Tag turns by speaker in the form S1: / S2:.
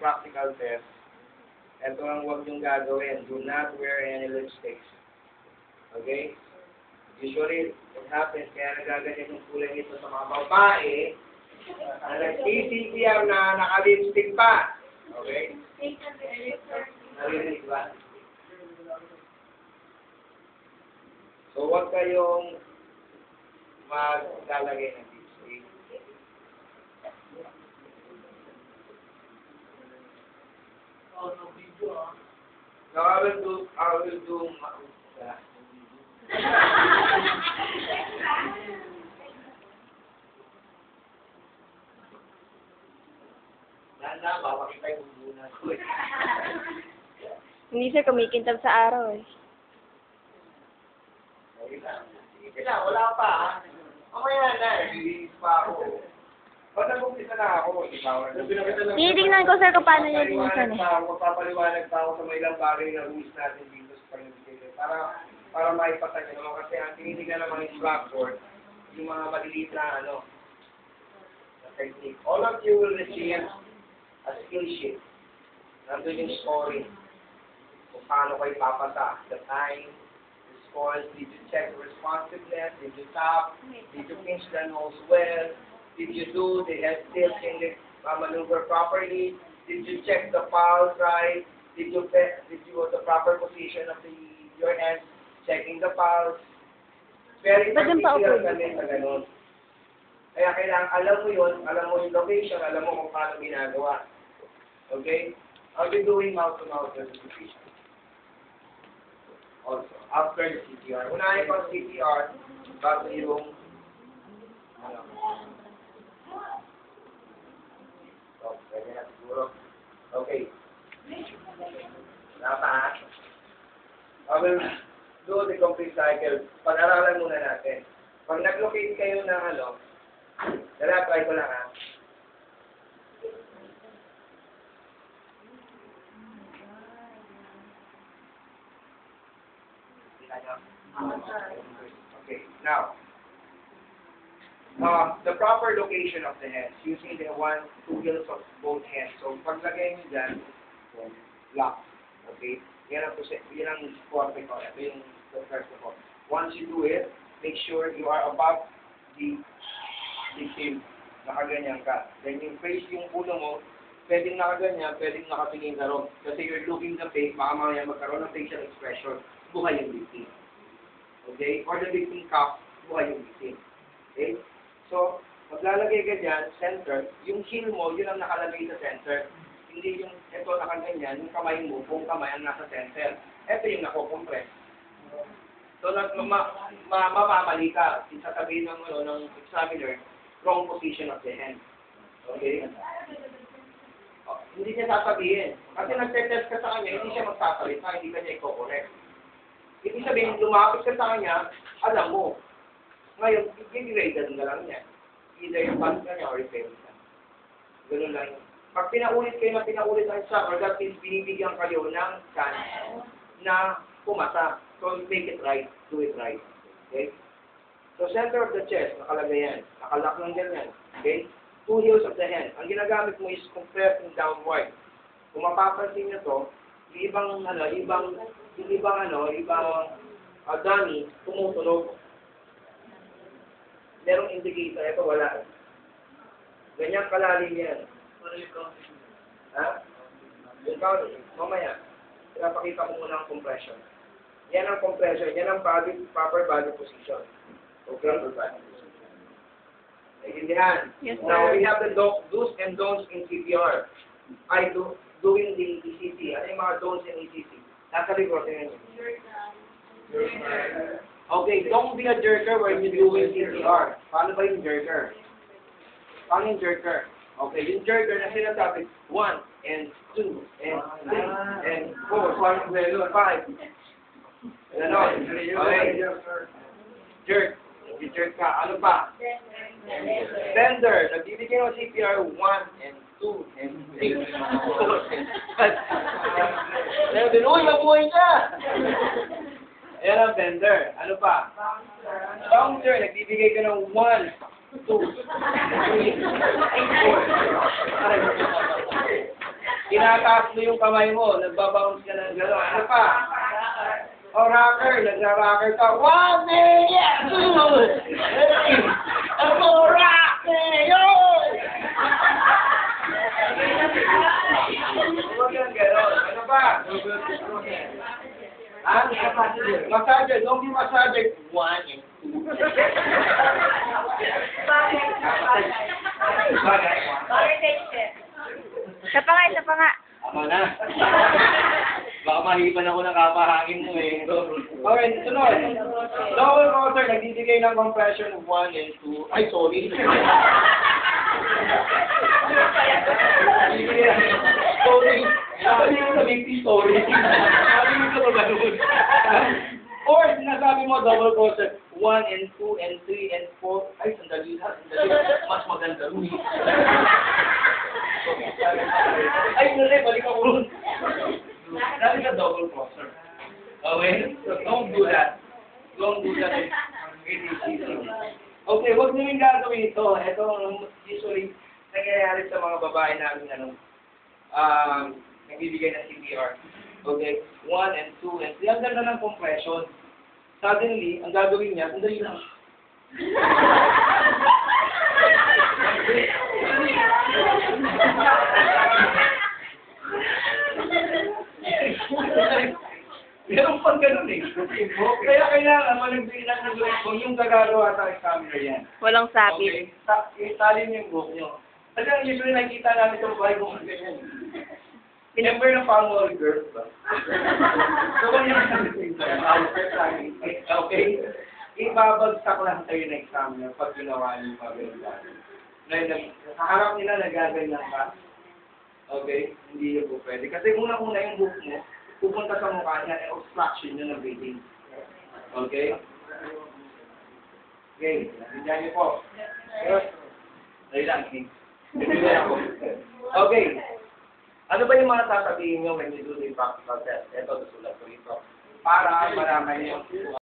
S1: practical test, ito ang huwag niyong gagawin. Do not wear any lipsticks. Okay? Usually, it happens, kaya nagaganyan yung kulay nito sa mga babae, na nag-CCTR na naka-lipstick pa. Okay? Narinig ba? So, huwag kayong maglalagay ng lipstick. No, I will do papakita yung muna ko eh.
S2: Hindi siya kumikintab sa araw eh.
S1: Sige na, wala pa ha. Mamaya na, nililinis pa ako. Ba't nag-umpisa na ako?
S2: Tinitingnan ko sir kung paano niya linisan eh.
S1: Magpapaliwanag pa ako sa may ilang bagay na rules natin dito sa pag-ibigay. Para maipatag naman kasi ang tinitingnan naman yung blackboard, yung mga maliliit na na technique. All of you will receive a skill sheet. Nandun yung scoring. Kung paano kayo papasa. The time, the scores, did you check the responsiveness, did you tap, did you pinch the nose well, did you do the head tilt in the maneuver properly, did you check the pulse right, did you the proper position of your hands, checking the pulse. Very particular kami sa ganun. Kaya kailangan alam mo yun, alam mo yung location, alam mo kung paano ginagawa. Okay? I'll be doing mouth-to-mouth resuscitation. Also, after the CPR. Unahin ko ang CPR bago yung ganyan na siguro. Okay. Dapat I will do the complete cycle. Pag-aralan muna natin. Pag nag-locate kayo ng try ko lang ha. Okay, now, the proper location of the hands, using the two heels of both hands. So, paglagay nyo dyan, lock. Okay? Yan ang squat ko. Ito yung first of all. Once you do it, make sure you are above the chin. Nakaganyan ka. Then yung face, yung ulo mo, pwedeng nakaganyan, pwedeng nakatingin ka ron. Kasi you're looking the face, baka mamaya magkaroon ng facial expression, buhay yung victim. Okay? Or the victim cup, buhay yung victim. Okay? So, maglalagay ka dyan, center, yung heel mo, yun ang nakalagay sa center. Hindi yung, ito nakaganyan, yung kamay mo, buong kamay ang nasa center. Ito yung nakukompress. So, mamamali ka. Sasabihin ng examiner, wrong position of the hand. Okay? Hindi niya sasabihin. Kasi nagtetest ka sa kanya, hindi siya magsasalita, hindi ka niya i-correct. Ibig sabihin, lumapit ka sa kanya, alam mo. Ngayon, i-graded ka lang niya. Either yung pass ka niya or i-fail ka. Ganun lang yun. Pag pinaulit kayo na pinaulit ang summer, that means binibigyan kayo ng chance na pumasa. So, make it right. Do it right. Okay? So, center of the chest, nakalagay yan. Nakalock lang ganyan. Okay? Two heels of the hand. Ang ginagamit mo is compressing downward. Kung mapapansin nyo to, yung ibang dummy, tumutunog. Merong indicator. Ito wala. Ganyan kalalim yan. Ha? Yung count, mamaya. Pinapakita ko muna ang compression. Yan ang compression. Yan ang proper body position. Okay? Naiintindihan?
S2: Yes, sir.
S1: Now, we have the do's and don'ts in CPR. Doing the ECC. Ano yung mga don'ts in ECC? Nasa report nyo. Okay, don't be a jerker when you're doing CPR. Paano ba yung jerker? Paano yung jerker? Okay, yung jerker na sinasabi, 1 and 2 and 3 and 4, 1, 2, 5. Ano? Okay. Jerk. Jerk ka. Ano pa? Bender. Nagbibigyan ng CPR 1 and 2 and 3 and 4 and 5. Sabi, uy, mabuhay ka! Ayan ang bender. Ano pa? Bouncer. Nagbibigay ka ng 1, 2, 3, 4, 5, 6, Tinataas mo yung kamay mo, nagbabounce ka ng gano'n. Ano pa? O rocker, nagra-rocker ka. 1 million! Ako rocker! Yun! Huwag kang gano'n. Ano pa? Massager. Don't be massager. 1 and 2.
S2: Isa pa nga, isa pa nga.
S3: Tama na. Baka mahipan ako ng kapahangin mo eh.
S1: Okay, sunod. Lower motor, nagbibigay ng compression of 1 and 2. Ay, sorry. Sorry. Sabi mo na big story. Sabi mo ka ba nun? Or, sinasabi mo, double crosser, 1 and 2 and 3 and 4. Ay, sandali ha, sandali. Mas maganda rin. Ay, hindi, balik ako rin. Sabi ka double crosser. Okay? So, don't do that. Don't do that. It is easy. Okay, huwag nyo yung gagawin ito. Ito, usually, nangyayari sa mga babae namin, nagbibigay ng CPR. Okay? 1 and 2 and 3. Ang ganda ng compression. Suddenly, ang gagawin niya, sandali lang. Meron pang ganun eh. Kaya kailangan malagbin ng nagawin kung yung gagagawa sa examiner yan.
S2: Walang sapit.
S1: Okay? Itali niyo yung buhok niyo. Kasi ang usually nakikita namin sa babae kung ano ganyan. Remember ng Palmol girls ba? So, kung yung okay? Ibabagsak lang tayo na examiner pag ginawa niyo yung pag-gano'n. Nakaharap nila, nagaganyan ka. Okay? Hindi yung buhok pwede. Kasi unang-una yung buhok mo, pupunta sa mukha niya, obstruction niya ng breathing. Okay? Okay, nandiyan niyo po. Dahil lang, okay. Ano ba yung mga sasabihin niyo when you do the practical test? Ito, susulat ko ito. Para malaman niyo